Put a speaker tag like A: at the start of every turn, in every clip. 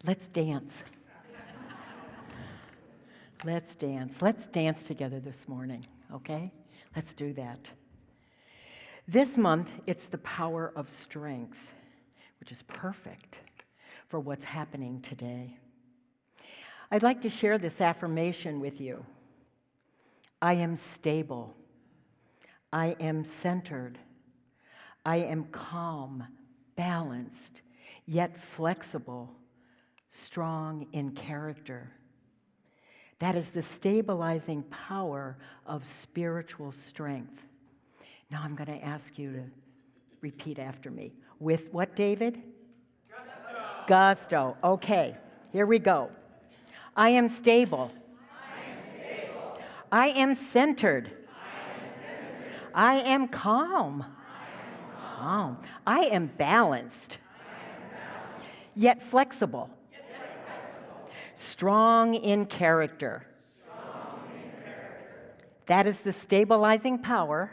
A: Let's dance. Let's dance. Let's dance together this morning, okay? Let's do that. This month, it's the power of strength, which is perfect for what's happening today. I'd like to share this affirmation with you. I am stable. I am centered. I am calm, balanced, yet flexible, strong in character. That is the stabilizing power of spiritual strength. Now I'm going to ask you to repeat after me. With what, David?
B: Gusto.
A: Gusto. Okay, here we go. I am stable. I am centered. I am calm. I am balanced. Yet flexible. Strong in character. That is the stabilizing power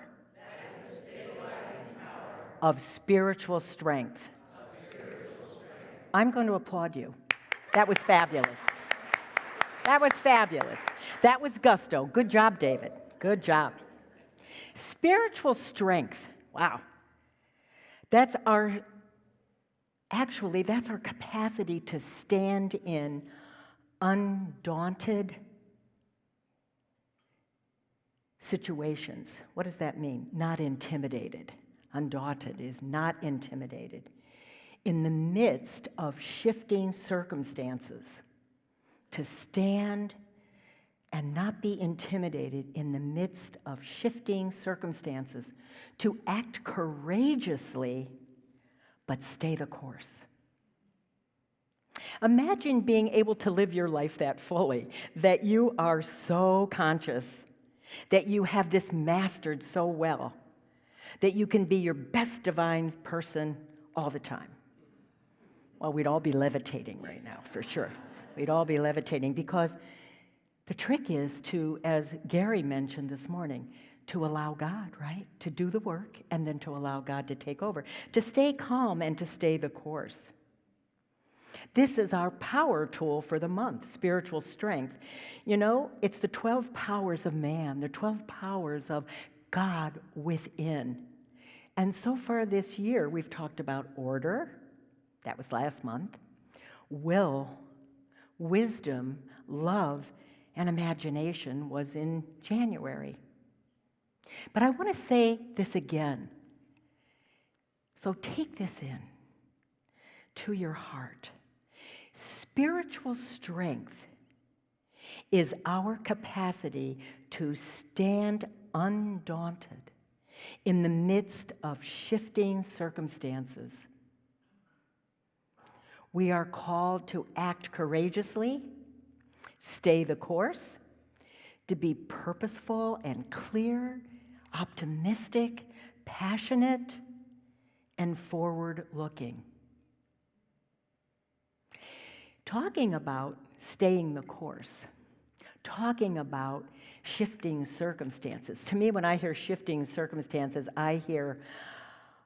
A: of spiritual strength. I'm going to applaud you. That was fabulous. That was fabulous. That was gusto. Good job, David. Good job. Spiritual strength. Wow. That's our capacity to stand in undaunted situations. What does that mean? Not intimidated. Undaunted is not intimidated. In the midst of shifting circumstances, to stand and not be intimidated in the midst of shifting circumstances, to act courageously, but stay the course. Imagine being able to live your life that fully, that you are so conscious, that you have this mastered so well, that you can be your best divine person all the time. Well, we'd all be levitating right now, for sure. We'd all be levitating, because the trick is to, as Gary mentioned this morning, to allow God, right? To do the work and then to allow God to take over. To stay calm and to stay the course. This is our power tool for the month, spiritual strength. You know, it's the 12 powers of man, the 12 powers of God within. And so far this year, we've talked about order, that was last month, will, wisdom, love, and imagination was in January. But I want to say this again. So take this in to your heart. Spiritual strength is our capacity to stand undaunted in the midst of shifting circumstances. We are called to act courageously, stay the course, to be purposeful and clear, optimistic, passionate, and forward-looking. Talking about staying the course, talking about shifting circumstances. To me, when I hear shifting circumstances, I hear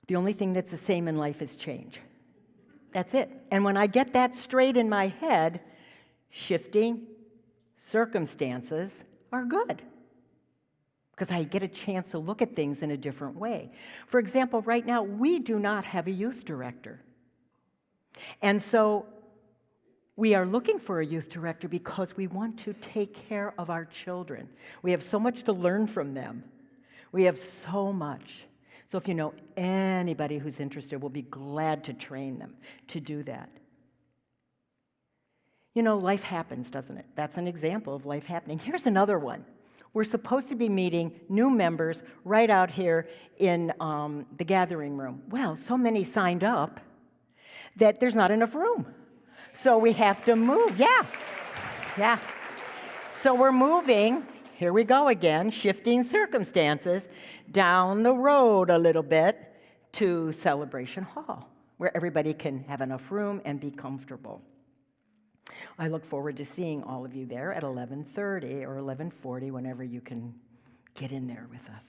A: the only thing that's the same in life is change. That's it. And when I get that straight in my head, shifting circumstances are good, because I get a chance to look at things in a different way. For example, right now, we do not have a youth director. And so we are looking for a youth director because we want to take care of our children. We have so much to learn from them. We have so much. So if you know anybody who's interested, we'll be glad to train them to do that. You know, life happens, doesn't it? That's an example of life happening. Here's another one. We're supposed to be meeting new members right out here in the gathering room. Well, so many signed up that there's not enough room. So we have to move. Yeah. So we're moving. Here we go again, shifting circumstances down the road a little bit to Celebration Hall, where everybody can have enough room and be comfortable. I look forward to seeing all of you there at 11:30 or 11:40, whenever you can get in there with us.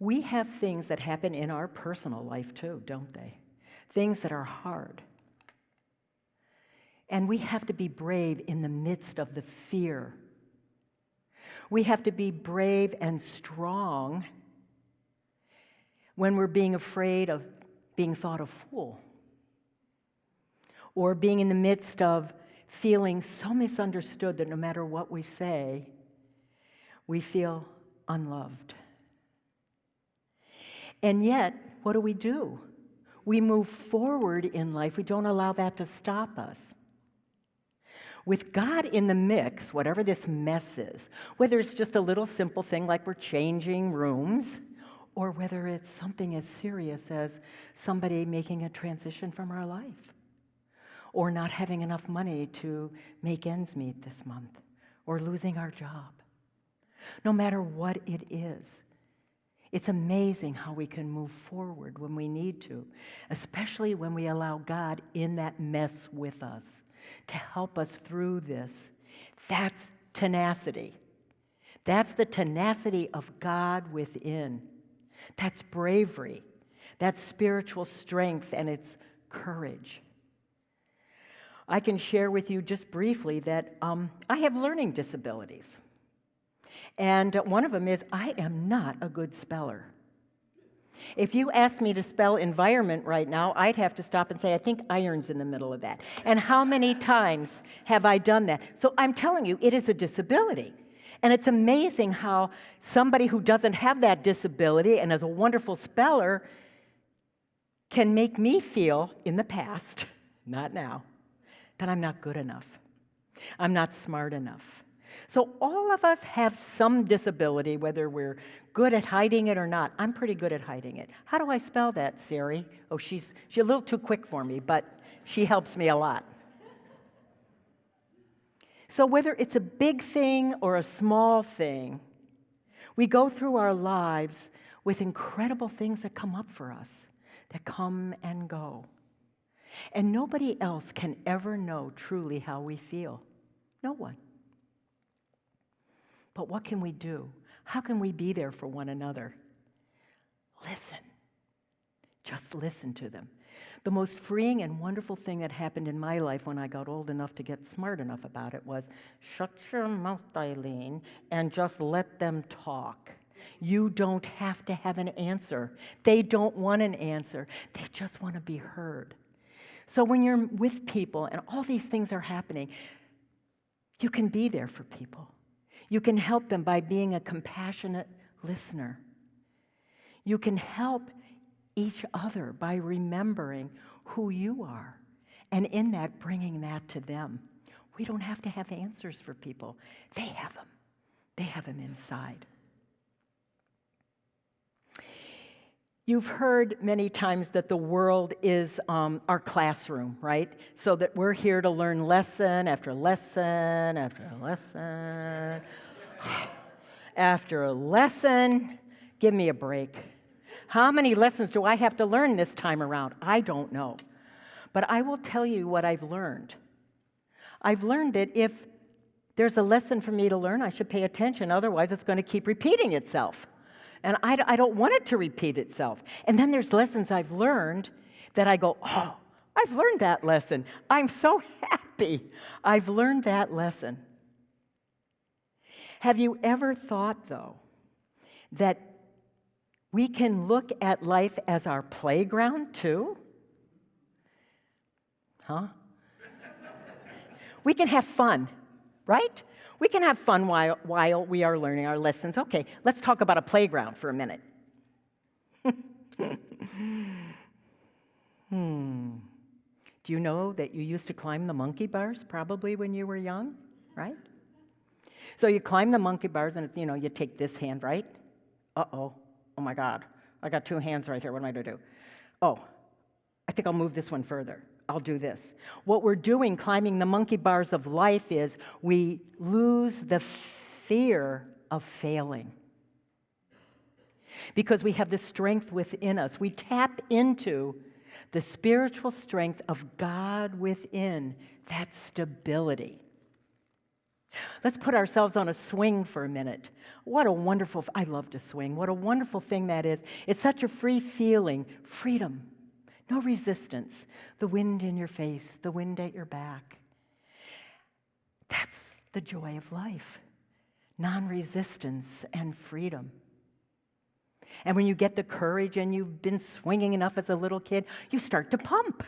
A: We have things that happen in our personal life too, don't they? Things that are hard. And we have to be brave in the midst of the fear. We have to be brave and strong when we're being afraid of being thought a fool, or being in the midst of feeling so misunderstood that no matter what we say, we feel unloved. And yet, what do? We move forward in life. We don't allow that to stop us. With God in the mix, whatever this mess is, whether it's just a little simple thing like we're changing rooms, or whether it's something as serious as somebody making a transition from our life, or not having enough money to make ends meet this month, or losing our job. No matter what it is, it's amazing how we can move forward when we need to, especially when we allow God in that mess with us to help us through this. That's tenacity. That's the tenacity of God within. That's bravery. That's spiritual strength, and it's courage. I can share with you just briefly that I have learning disabilities. And one of them is I am not a good speller. If you asked me to spell environment right now, I'd have to stop and say, I think iron's in the middle of that. And how many times have I done that? So I'm telling you, it is a disability. And it's amazing how somebody who doesn't have that disability and is a wonderful speller can make me feel, in the past, not now, that I'm not good enough. I'm not smart enough. So all of us have some disability, whether we're good at hiding it or not. I'm pretty good at hiding it. How do I spell that, Siri? Oh, she's a little too quick for me, but she helps me a lot. So whether it's a big thing or a small thing, we go through our lives with incredible things that come up for us, that come and go. And nobody else can ever know truly how we feel. No one. But what can we do? How can we be there for one another? Listen. Just listen to them. The most freeing and wonderful thing that happened in my life when I got old enough to get smart enough about it was, shut your mouth, Eileen, and just let them talk. You don't have to have an answer. They don't want an answer. They just want to be heard. So when you're with people and all these things are happening, you can be there for people. You can help them by being a compassionate listener. You can help each other by remembering who you are, and in that, bringing that to them. We don't have to have answers for people. They have them. They have them inside. You've heard many times that the world is our classroom, right? So that we're here to learn lesson after lesson after lesson after a lesson. Give me a break. How many lessons do I have to learn this time around? I don't know. But I will tell you what I've learned. I've learned that if there's a lesson for me to learn, I should pay attention. Otherwise, it's going to keep repeating itself. And I don't want it to repeat itself. And then there's lessons I've learned that I go, oh, I've learned that lesson. I'm so happy I've learned that lesson. Have you ever thought, though, that we can look at life as our playground, too? Huh? We can have fun, right? We can have fun while we are learning our lessons. Okay, let's talk about a playground for a minute. Do you know that you used to climb the monkey bars probably when you were young, right? So you climb the monkey bars and it's, you take this hand, right? Uh-oh, oh my God, I got two hands right here, what am I going to do? Oh, I think I'll move this one further. I'll do this. What we're doing, climbing the monkey bars of life, is we lose the fear of failing. Because we have the strength within us. We tap into the spiritual strength of God within, that stability. Let's put ourselves on a swing for a minute. What a wonderful, I love to swing. What a wonderful thing that is. It's such a free feeling, freedom. No resistance. The wind in your face, the wind at your back. That's the joy of life, non-resistance and freedom. And when you get the courage and you've been swinging enough as a little kid, you start to pump.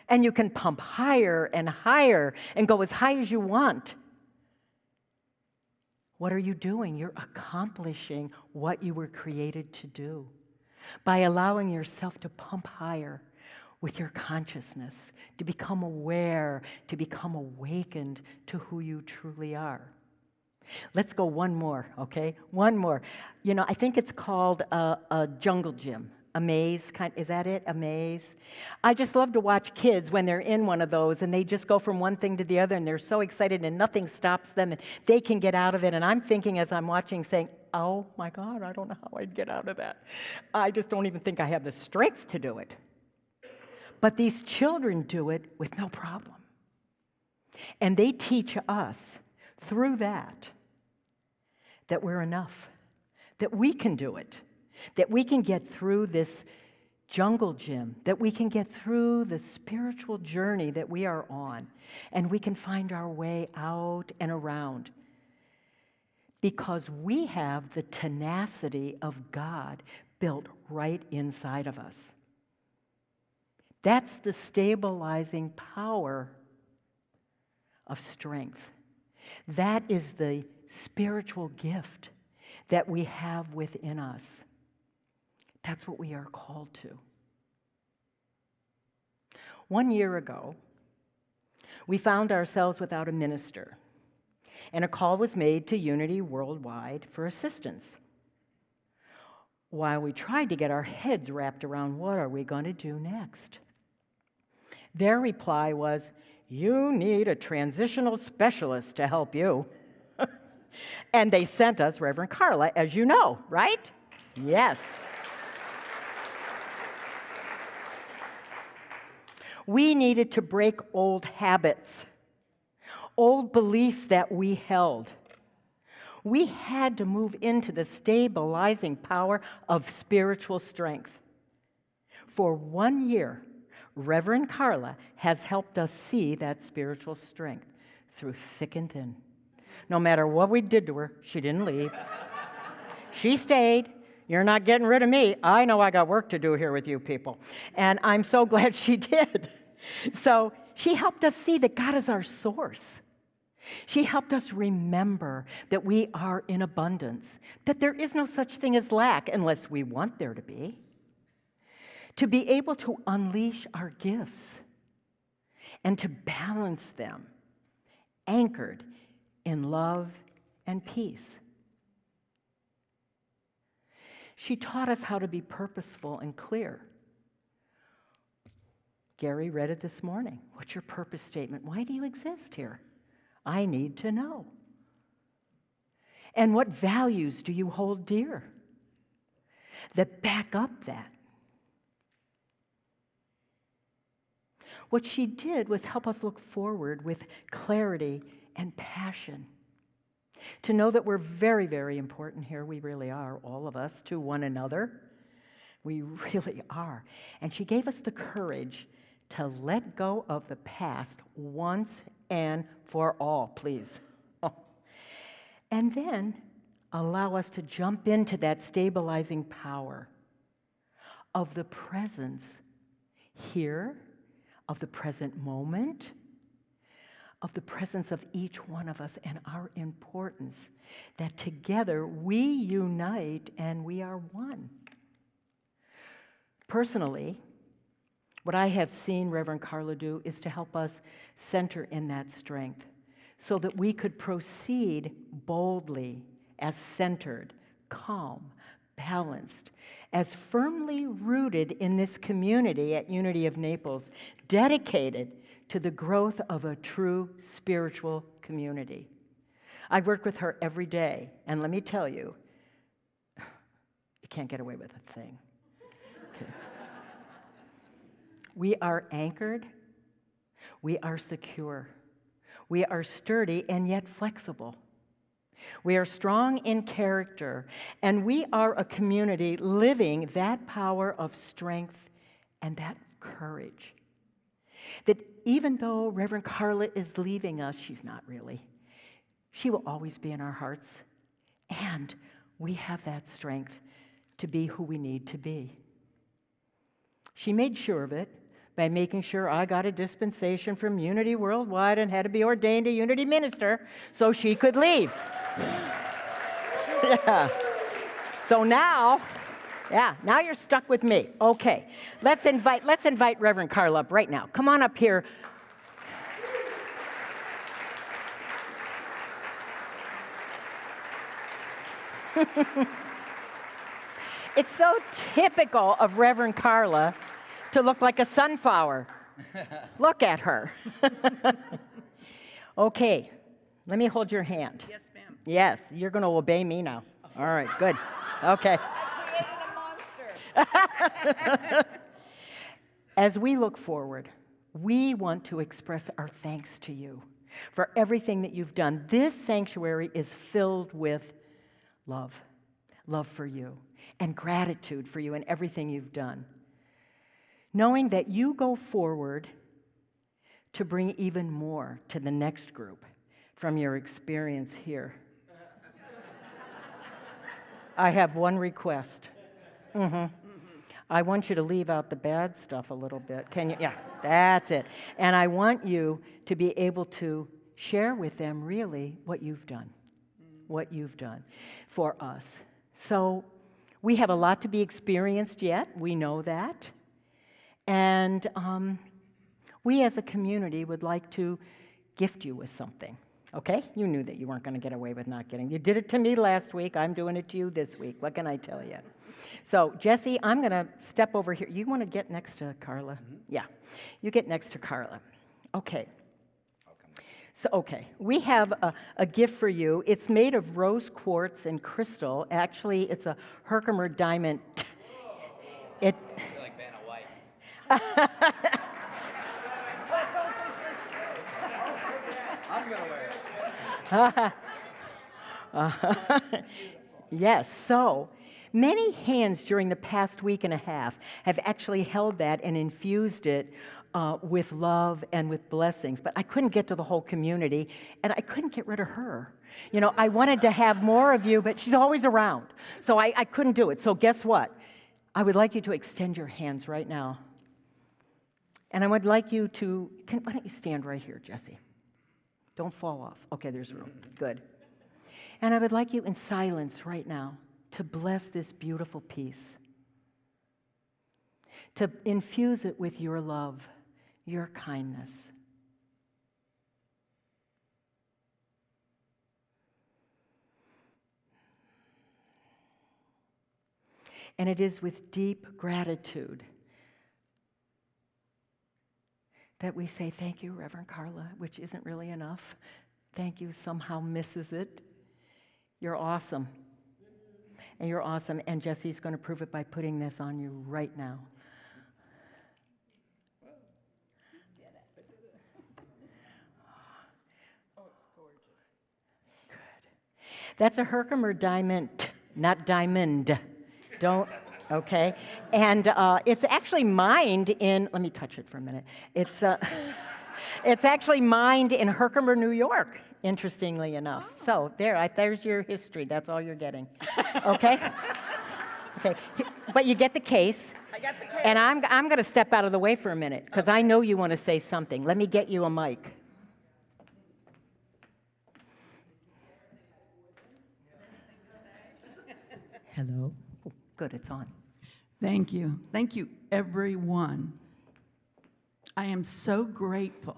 A: And you can pump higher and higher and go as high as you want. What are you doing? You're accomplishing what you were created to do by allowing yourself to pump higher with your consciousness, to become aware, to become awakened to who you truly are. Let's go one more, okay? One more. You know, I think it's called a jungle gym. A maze, is that it? A maze? I just love to watch kids when they're in one of those and they just go from one thing to the other and they're so excited and nothing stops them and they can get out of it. And I'm thinking as I'm watching saying, oh my God, I don't know how I'd get out of that. I just don't even think I have the strength to do it. But these children do it with no problem. And they teach us through that we're enough, that we can do it, that we can get through this jungle gym, that we can get through the spiritual journey that we are on, and we can find our way out and around because we have the tenacity of God built right inside of us. That's the stabilizing power of strength. That is the spiritual gift that we have within us. That's what we are called to. 1 year ago, we found ourselves without a minister, and a call was made to Unity Worldwide for assistance. While we tried to get our heads wrapped around what are we going to do next, their reply was, you need a transitional specialist to help you. And they sent us Reverend Carla, as you know, right? Yes. We needed to break old habits, old beliefs that we held. We had to move into the stabilizing power of spiritual strength. For 1 year, Reverend Carla has helped us see that spiritual strength through thick and thin. No matter what we did to her, she didn't leave. She stayed. You're not getting rid of me. I know I got work to do here with you people. And I'm so glad she did. So she helped us see that God is our source. She helped us remember that we are in abundance, that there is no such thing as lack unless we want there to be. To be able to unleash our gifts and to balance them, anchored in love and peace. She taught us how to be purposeful and clear. Gary read it this morning. What's your purpose statement? Why do you exist here? I need to know. And what values do you hold dear that back up that? What she did was help us look forward with clarity and passion. To know that we're very, very important here. We really are, all of us, to one another. We really are. And she gave us the courage to let go of the past once and for all, please. Oh. And then allow us to jump into that stabilizing power of the presence here, of the present moment, of the presence of each one of us and our importance, that together we unite and we are one. Personally, what I have seen Reverend Carla do is to help us center in that strength so that we could proceed boldly as centered, calm, balanced, as firmly rooted in this community at Unity of Naples, dedicated to the growth of a true spiritual community. I work with her every day, and let me tell you, you can't get away with a thing. Okay. We are anchored, we are secure, we are sturdy and yet flexible. We are strong in character, and we are a community living that power of strength and that courage. That even though Reverend Carla is leaving us, she's not really. She will always be in our hearts. And we have that strength to be who we need to be. She made sure of it by making sure I got a dispensation from Unity Worldwide and had to be ordained a Unity minister so she could leave. Yeah. So now you're stuck with me. Okay, let's invite Reverend Carla up right now. Come on up here. It's so typical of Reverend Carla to look like a sunflower. Look at her. Okay, let me hold your hand.
B: Yes, ma'am.
A: Yes, you're going to obey me now. All right, good. Okay.
B: I created a monster.
A: As we look forward, we want to express our thanks to you for everything that you've done. This sanctuary is filled with love for you, and gratitude for you and everything you've done. Knowing that you go forward to bring even more to the next group from your experience here. I have one request. I want you to leave out the bad stuff a little bit. Can you? Yeah, that's it. And I want you to be able to share with them really what you've done for us. So we have a lot to be experienced yet. We know that. And we as a community would like to gift you with something. Okay? You knew that you weren't going to get away with not getting. You did it to me last week. I'm doing it to you this week. What can I tell you? So, Jesse, I'm going to step over here. You want to get next to Carla? Mm-hmm. Yeah. You get next to Carla. Okay. So, okay, we have a gift for you. It's made of rose quartz and crystal. Actually, it's a Herkimer diamond. I feel like Vanna White. I'm going to wear it. Yes, so many hands during the past week and a half have actually held that and infused it with love and with blessings. But I couldn't get to the whole community, and I couldn't get rid of her. You know, I wanted to have more of you, but she's always around. So I couldn't do it. So guess what? I would like you to extend your hands right now. And I would like you to, why don't you stand right here, Jesse? Don't fall off. Okay, there's room. Good. And I would like you in silence right now to bless this beautiful piece, to infuse it with your love, your kindness. And it is with deep gratitude that we say, thank you, Reverend Carla, which isn't really enough. Thank you somehow misses it. You're awesome. And you're awesome. And Jesse's going to prove it by putting this on you right now. That's a Herkimer diamond, not diamond. Don't, okay? And it's actually mined in, let me touch it for a minute. It's actually mined in Herkimer, New York, interestingly enough. Oh. So there's your history. That's all you're getting. Okay? Okay. But you get the case. I got the case. And I'm going to step out of the way for a minute because I know you want to say something. Let me get you a mic.
C: Hello.
A: Oh, good, it's on.
C: Thank you. Thank you, everyone. I am so grateful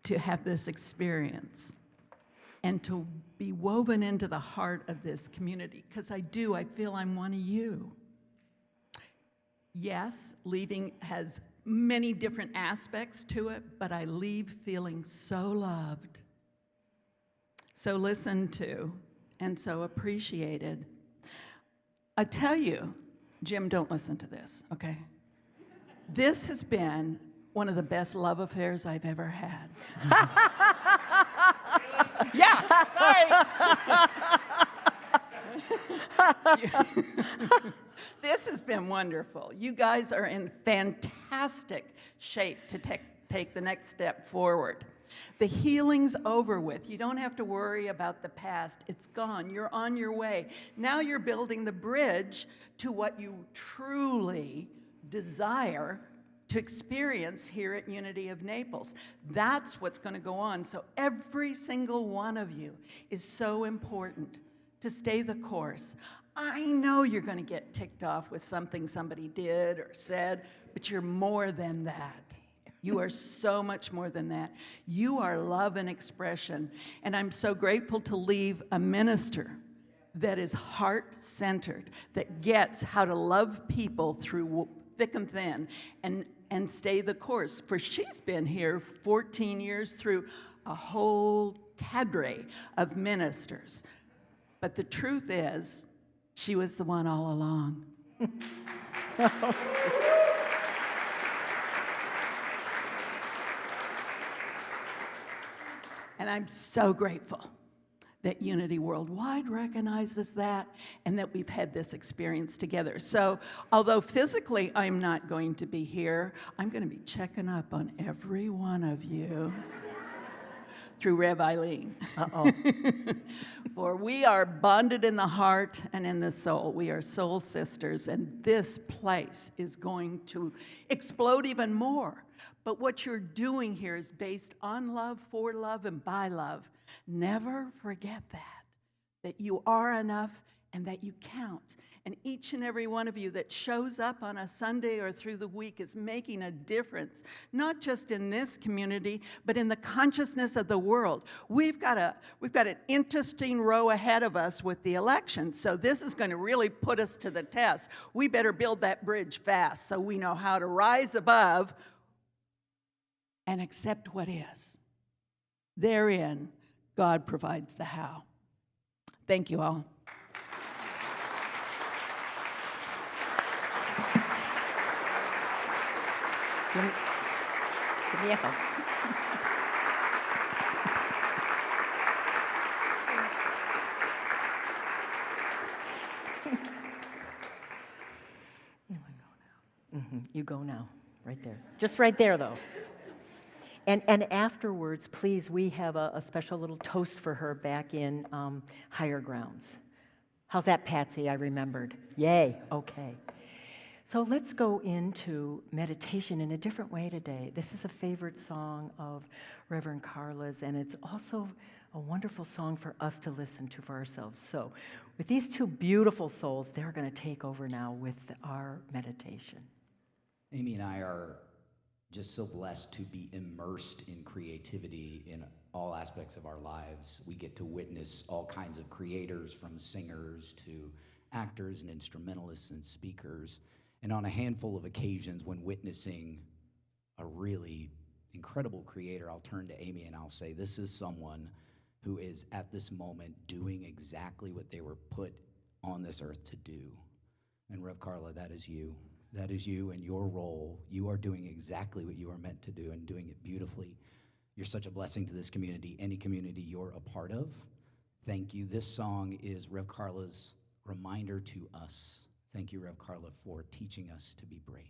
C: to have this experience and to be woven into the heart of this community, because I feel I'm one of you. Yes, leaving has many different aspects to it, but I leave feeling so loved, so listened to, and so appreciated. I tell you, Jim, don't listen to this, okay? This has been one of the best love affairs I've ever had. Yeah, sorry. This has been wonderful. You guys are in fantastic shape to take the next step forward. The healing's over with. You don't have to worry about the past. It's gone. You're on your way. Now you're building the bridge to what you truly desire to experience here at Unity of Naples. That's what's going to go on. So every single one of you is so important to stay the course. I know you're going to get ticked off with something somebody did or said, but you're more than that. You are so much more than that. You are love and expression. And I'm so grateful to leave a minister that is heart-centered, that gets how to love people through thick and thin and stay the course. For she's been here 14 years through a whole cadre of ministers. But the truth is, she was the one all along. And I'm so grateful that Unity Worldwide recognizes that and that we've had this experience together. So although physically I'm not going to be here, I'm going to be checking up on every one of you through Rev Eileen.
A: Uh-oh.
C: For we are bonded in the heart and in the soul. We are soul sisters, and this place is going to explode even more. But what you're doing here is based on love, for love, and by love. Never forget that you are enough and that you count. And each and every one of you that shows up on a Sunday or through the week is making a difference, not just in this community, but in the consciousness of the world. We've got an interesting row ahead of us with the election, so this is going to really put us to the test. We better build that bridge fast so we know how to rise above and accept what is. Therein, God provides the how. Thank you all.
A: Give me a hug. You go now, right there. Just right there, though. And afterwards, please, we have a special little toast for her back in Higher Grounds. How's that, Patsy? I remembered. Yay, okay. So let's go into meditation in a different way today. This is a favorite song of Reverend Carla's, and it's also a wonderful song for us to listen to for ourselves. So with these two beautiful souls, they're going to take over now with our meditation.
D: Amy and I are just so blessed to be immersed in creativity in all aspects of our lives. We get to witness all kinds of creators, from singers to actors and instrumentalists and speakers. And on a handful of occasions when witnessing a really incredible creator, I'll turn to Amy and I'll say, this is someone who is at this moment doing exactly what they were put on this earth to do. And Rev Carla, that is you. That is you and your role. You are doing exactly what you are meant to do and doing it beautifully. You're such a blessing to this community, any community you're a part of. Thank you. This song is Rev Carla's reminder to us. Thank you, Rev Carla, for teaching us to be brave.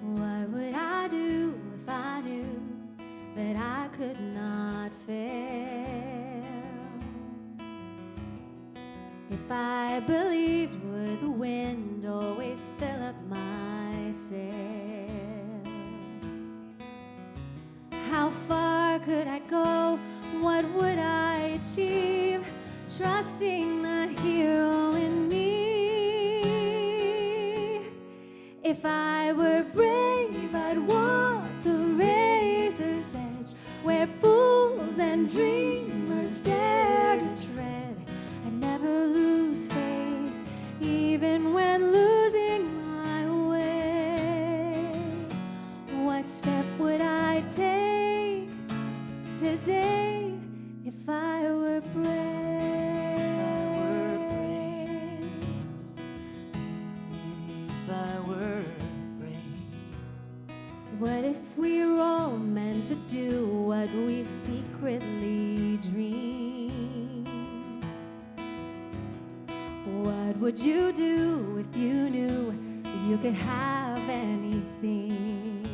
E: What would I do if I knew that I could not fail? If I believed, would the wind always fill up my sail? How far could I go? What would I achieve? Trusting the hero in me. If I were brave, I'd walk the razor's edge, where fools and dreamers dare to tread. I'd never lose faith, even when losing my way. What step would I take today if I were brave? What if we were all meant to do what we secretly dream? What would you do if you knew you could have anything?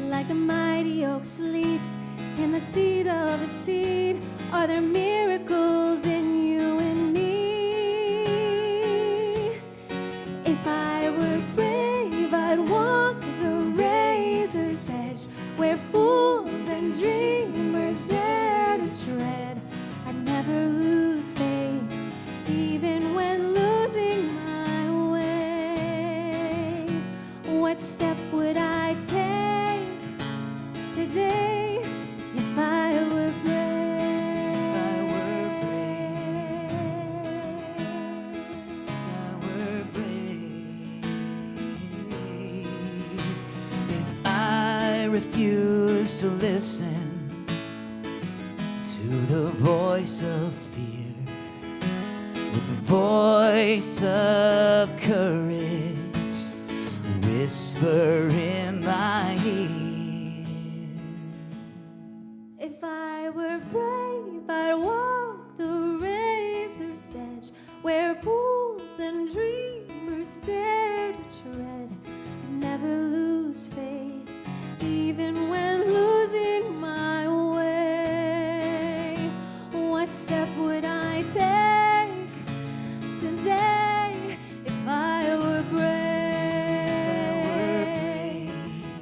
E: Like the mighty oak sleeps in the seed of a seed, are there miracles in you and me? If I were brave, I'd walk the razor's edge, where fools and dreamers dare to tread. I'd never lose faith, even when losing my way. What step would I take today if I were brave?
F: If I were brave, if I were brave, if I refused to listen to the voice of fear, with the voice of courage whisper in my ear.
E: If I were brave, I'd walk the razor's edge, where fools and dreamers dare to tread. I'd never lose faith, even when losing my way. What step would I take today if I were brave?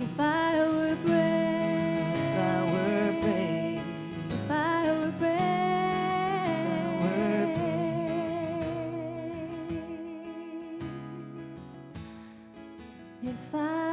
E: If I were brave,
F: If I were brave,
E: if I were brave, if I